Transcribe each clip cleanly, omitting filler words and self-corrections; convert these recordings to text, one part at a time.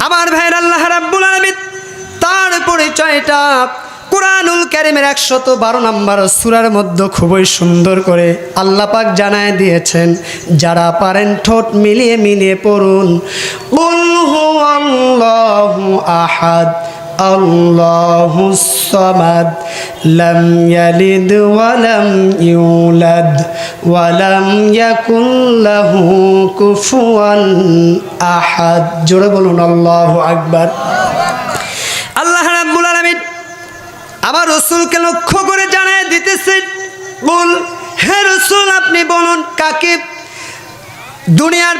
আমার ভাইয়ের আল্লাহ রাব্বুল আলামিন তার পরিচয়টা কুরআনুল কারীমের 112 নম্বর সূরার মধ্যে খুবই সুন্দর করে আল্লাহ পাক জানায় দিয়েছেন। যারা পারেন ঠোঁট মিলিয়ে মিলিয়ে পড়ুন, কুল হুয়াল্লাহু আহাদ আল্লাহুস সামাদ লাম ইয়ালিদ ওয়া লাম ইউলাদ ওয়া লাম ইয়াকুল লাহু কুফুয়ান আহাদ। জোরে বলুন আল্লাহু আকবার। আল্লাহ রাব্বুল আলামিন আমার রাসূলকে লক্ষ্য করে জানায় দিতেছেন, বল হে রাসূল আপনি বলুন কাকে দুনিয়ার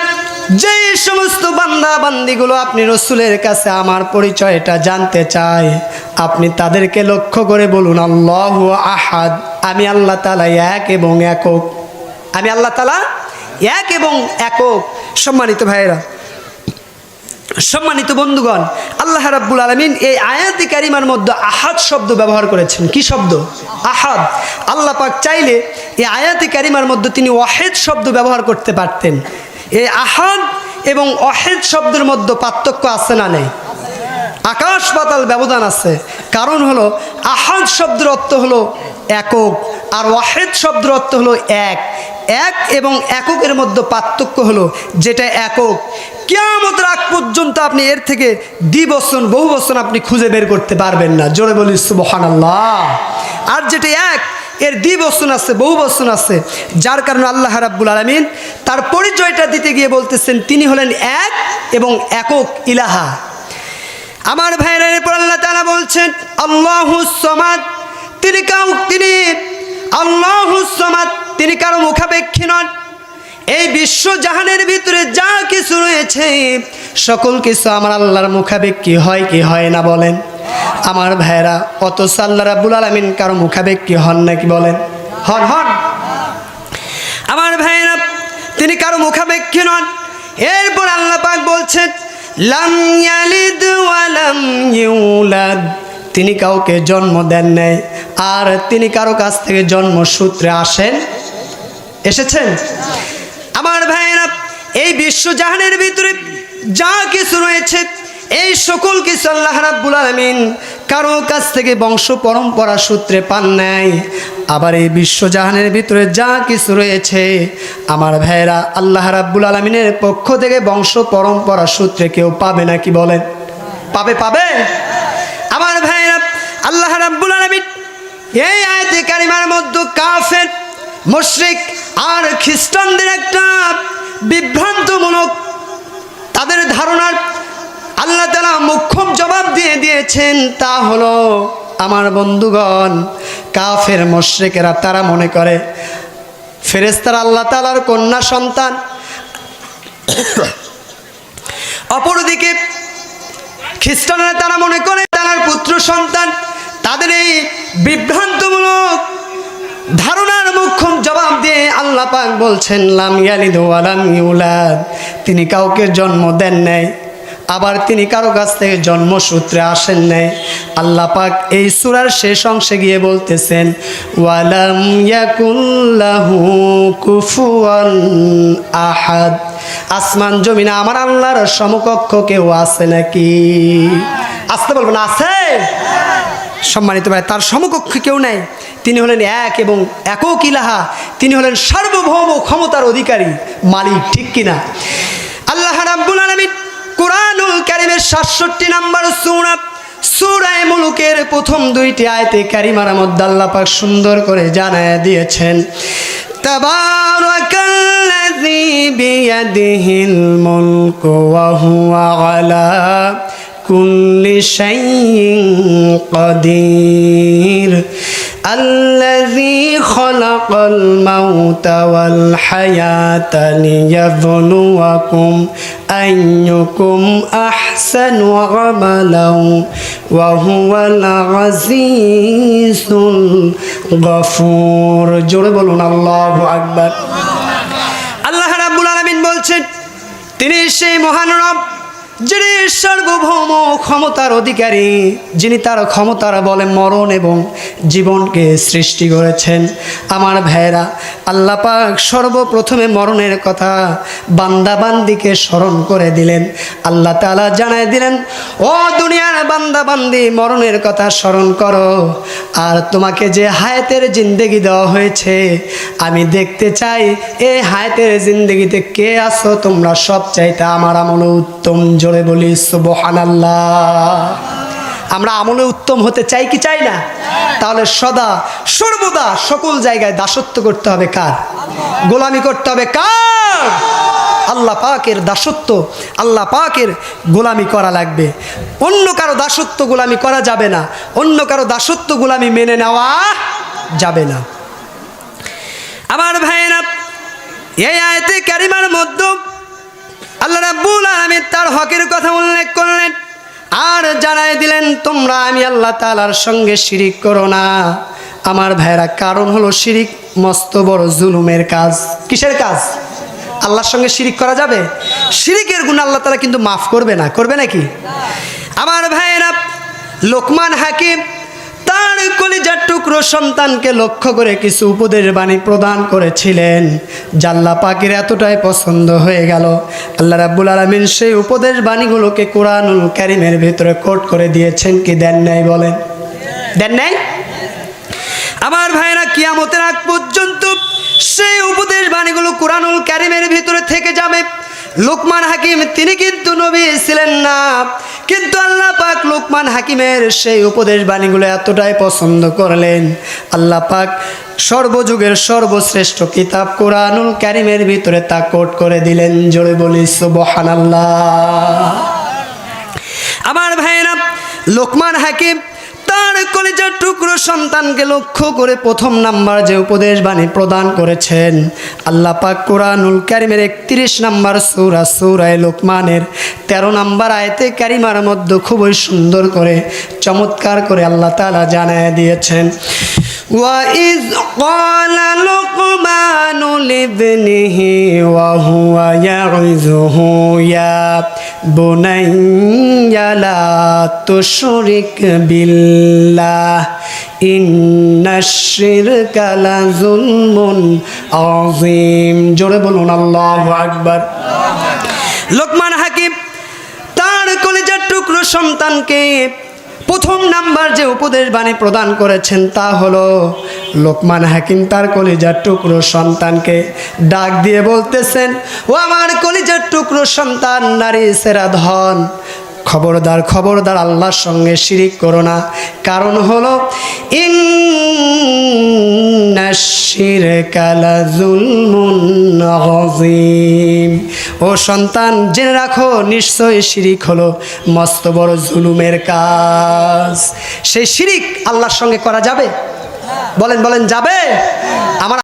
যে সমস্ত বান্দা বান্দিগুলো আপনি রাসূলের কাছে আমার পরিচয়টা জানতে চায়, আপনি তাদেরকে লক্ষ্য করে বলুন আল্লাহু আহাদ, আমি আল্লাহ তাআলা এক এবং একক। আমি আল্লাহ তাআলা এক এবং একক। সম্মানিত ভাইয়েরা, সম্মানিত বন্ধুগণ, আল্লাহ রাব্বুল আলামিন এই আয়াতে কারিমার মধ্যে আহাদ শব্দ ব্যবহার করেছেন। কি শব্দ? আহাদ। আল্লাহ পাক চাইলে এই আয়াতে কারিমার মধ্যে তিনি ওয়াহিদ শব্দ ব্যবহার করতে পারতেন। এই আহাদ এবং ওয়াহিদ শব্দের মধ্যে পার্থক্য আছে না নেই? আকাশ পাতাল ব্যবধান আছে। কারণ হলো আহাদ শব্দের অর্থ হলো একক, আর ওয়াহিদ শব্দের অর্থ হলো এক। এক এবং এককের মধ্যে পার্থক্য হলো যেটা একক কিয়ামতের আগ পর্যন্ত আপনি এর থেকে দ্বিবচন বহুবচন আপনি খুঁজে বের করতে পারবেন না। জোরে বলি সুবহানাল্লাহ। আর যেটা এক, এর দ্বিবচন আছে, বহুবচন আছে, যার কারণে আল্লাহ রাব্বুল আলামিন তার পরিচয়টা দিতে গিয়ে বলতেছেন তিনি হলেন এক এবং একক ইলাহা। আমার ভাইরা, এরপর আল্লাহ তাআলা বলছেন আল্লাহুস সামাদ, তিনি আল্লাহুস সামাদ, তিনি কারো মুখাপেক্ষী নন। এই বিশ্ব জাহানের ভিতরে যা কিছু রয়েছে সকল কিছু আমার আল্লাহর মুখাপেক্ষী হয় কি হয় না বলেন? আমার ভাইরা, অথচ আল্লাহ রাব্বুল আলামিন কারো মুখাপেক্ষী হন নাকি বলেন? হন হন। আমার ভাইরা, তিনি কারো মুখাপেক্ষী নন। এরপর আল্লাহ পাক বলছেন লাম ইয়ালিদ ওয়া লাম ইউলাদ, তিনি কাউকে জন্ম দেন নাই, আর তিনি কারো কাছ থেকে জন্মসূত্রে এসেছেন। আমার ভাইয়েরা, এই বিশ্বজাহানের ভিতরে যা কিছু রয়েছে এই সকল কিছু আল্লাহ রাব্বুল আলামিন কারো কাছ থেকে বংশ পরম্পরা সূত্রে পান নাই। আবার এই বিশ্বজাহানের ভিতরে যা কিছু রয়েছে আমার ভাইয়েরা, আল্লাহ রাব্বুল আলামিনের পক্ষ থেকে বংশ পরম্পরা সূত্রে কেউ পাবে নাকি বলেন? পাবে। আমার ভাইয়েরা, আল্লাহ রাব্বুল আলামিন এই আয়াতে কারিমার মধ্যে কাফের, মুশরিক আর খ্রিস্টানদের একটা বিভ্রান্তমূলক তাদের ধারণার আল্লাহ তাআলা মুখ্যম জবাব দিয়েছেন। তা হলো আমার বন্ধুগণ, কাফের মুশরিকেরা তারা মনে করে ফেরেশতারা আল্লাহ তাআলার কন্যা সন্তান, অপরদিকে খ্রিস্টানরা তারা মনে করে তার পুত্র সন্তান। তাদের এই বিভ্রান্তমূলক ধারণার মুখ্যম জবাব দিয়ে আল্লাহ পাক বলছেন লাম ইয়ালিদ ওয়া লাম ইউলাদ, তিনি কাউকে জন্ম দেন নাই, আবার তিনি কারো কাছ থেকে জন্মসূত্রে আসেন নাই। আল্লাহ পাক এই সূরার শেষ অংশে গিয়ে বলতেছেন ওয়া লাম ইয়াকুল লাহু কুফুয়ান আহাদ, আসমান জমিনে আমার আল্লাহর সমকক্ষ কেউ আছে নাকি? আসতে বলবেন আছে? সম্মানিত ভাই, তার সমকক্ষ কেউ নাই। তিনি হলেন এক এবং একক ইলাহা, তিনি হলেন সার্বভৌম ক্ষমতার অধিকারী মালিক। ঠিক কিনা? আল্লাহ রাব্বুল আলামিন কুরআনুল কারীমের ৬৭ নম্বর সূরা মুলুকের প্রথম ২টি আয়াতে কারিমার মধ্যে আল্লাহ পাক সুন্দর করে জানায় দিয়েছেন তাবারাকাল্লাযী বিয়াদিহিল মুলকু ওয়া হুয়া আলা কুল্লি শাইইন কাদির الذي خلق الموت والحياة ليبلوكم أيكم أحسن عملا وهو العزيز الغفور। জোরে বলুন আল্লাহু আকবার। আল্লাহ রাব্বুল আলামিন বলছেন তিনি সেই মহান রব যিনি সার্বভৌম ক্ষমতার অধিকারী, যিনি তার ক্ষমতার বলে মরণ এবং জীবনকে সৃষ্টি করেছেন। আমার ভাইরা, আল্লাহ পাক সর্বপ্রথমে মরণের কথা বান্দাবান্দিকে স্মরণ করে দিলেন। আল্লাহ তাআলা জানায় দিলেন, ও দুনিয়ার বান্দাবান্দি, মরণের কথা স্মরণ করো। আর তোমাকে যে হায়াতের জিন্দেগি দেওয়া হয়েছে, আমি দেখতে চাই এই হায়াতের জিন্দেগিতে কে আছো তোমরা সবচাইতে আমার আমলে উত্তম। জোরে বলি সুবহানাল্লাহ। আমরা আমলে উত্তম হতে চাই কি চাই না? তাহলে সদা সর্বদা সকল জায়গায় দাসত্ব করতে হবে কার? গোলামি করতে হবে কার? আল্লাহ পাকের দাসত্ব, আল্লাহ পাকের গোলামি করা লাগবে। অন্য কারো দাসত্ব গোলামি করা যাবে না, অন্য কারো দাসত্ব গোলামি মেনে নেওয়া যাবে না। আমার ভাইয়েরা, এই আয়াতে কারিমার মধ্যে আল্লাহ রাব্বুল আলামিন তার হকের কথা উল্লেখ করলেন আর জানাই দিলেন, তোমরা আমি আল্লাহ তাআলার সঙ্গে শিরিক করো না। আমার ভাইয়েরা, কারণ হলো শিরিক মস্ত বড় জুলুমের কাজ। কিসের কাজ? আল্লাহর সঙ্গে শিরিক করা যাবে? শিরিকের গুনাহ আল্লাহ তাআলা কিন্তু মাফ করবে না, করবে নাকি? আমার ভাইয়েরা, লোকমান হাকিম তার কলিজার টুকরো সন্তানকে লক্ষ্য করে কিছু উপদেশ বাণী প্রদান করেছিলেন, যা আল্লাহ পাকের এতটাই পছন্দ হয়ে গেল। আল্লাহ রাব্বুল আলামিন সেই উপদেশ বাণীগুলোকে কোরআনুল কারীমের ভিতরে কোট করে দিয়েছেন, কি দেন নাই? বলেন, দেন নাই? আমার ভাইরা, কিয়ামতের আগ পর্যন্ত সেই উপদেশ বাণীগুলো কোরআনুল কারীমের ভিতরে থেকে যাবে। লোকমান হাকিম তিনি কিন্তু নবী ছিলেন না, কিন্তু আল্লাহ পাক লোকমান হাকিমের সেই উপদেশ বাণীগুলো এতটাই পছন্দ করলেন, আল্লাহ পাক সর্বযুগের সর্বশ্রেষ্ঠ কিতাব কোরআনুল কারীমের ভিতরে তা কোট করে দিলেন। জোরে বলি সুবহানাল্লাহ। আমার ভাইরা, লোকমান হাকিম তার কলিজার টুকরো সন্তানকে লক্ষ্য করে প্রথম নাম্বার যে উপদেশ বাণী প্রদান করেছেন, আল্লাহ পাক কোরআনুল কারীমের 31 নাম্বার সূরা সূরা লোকমানের 13 নাম্বার আয়াতে কারিমার মধ্যে খুবই সুন্দর করে চমৎকার করে আল্লাহ তাআলা জানায় দিয়েছেন, وَإِذْ قَالَ لُقْمَانُ لِابْنِهِ وَهُوَ يَعِظُهُ يَا بُنَيَّ لَا تُشْرِكْ بِاللَّهِ إِنَّ الشِّرْكَ لَظُلْمٌ عَظِيمٌ। জোরে বলুন আল্লাহু আকবার। লোকমান হাকিম তার কলিজার টুকরো সন্তানকে প্রথম নাম্বার যে উপদেশ বাণী প্রদান করেছেন তা হলো, লোকমান হাকিম তার কলিজার টুকরো সন্তানকে ডাক দিয়ে বলতেছেন, ও আমার কলিজার টুকরো সন্তান, নারী সেরা ধন, খবরদার খবরদার আল্লাহর সঙ্গে শিরিক করো না। কারণ হলো ইন্নাশ শিরকা লাযুলমুন আযীম। ও সন্তান, জেনে রাখো, নিশ্চয়ই শিরিক হলো মস্ত বড় জুলুমের কাজ। সেই শিরিক আল্লাহর সঙ্গে করা যাবে? বলেন বলেন, যাবে? আমার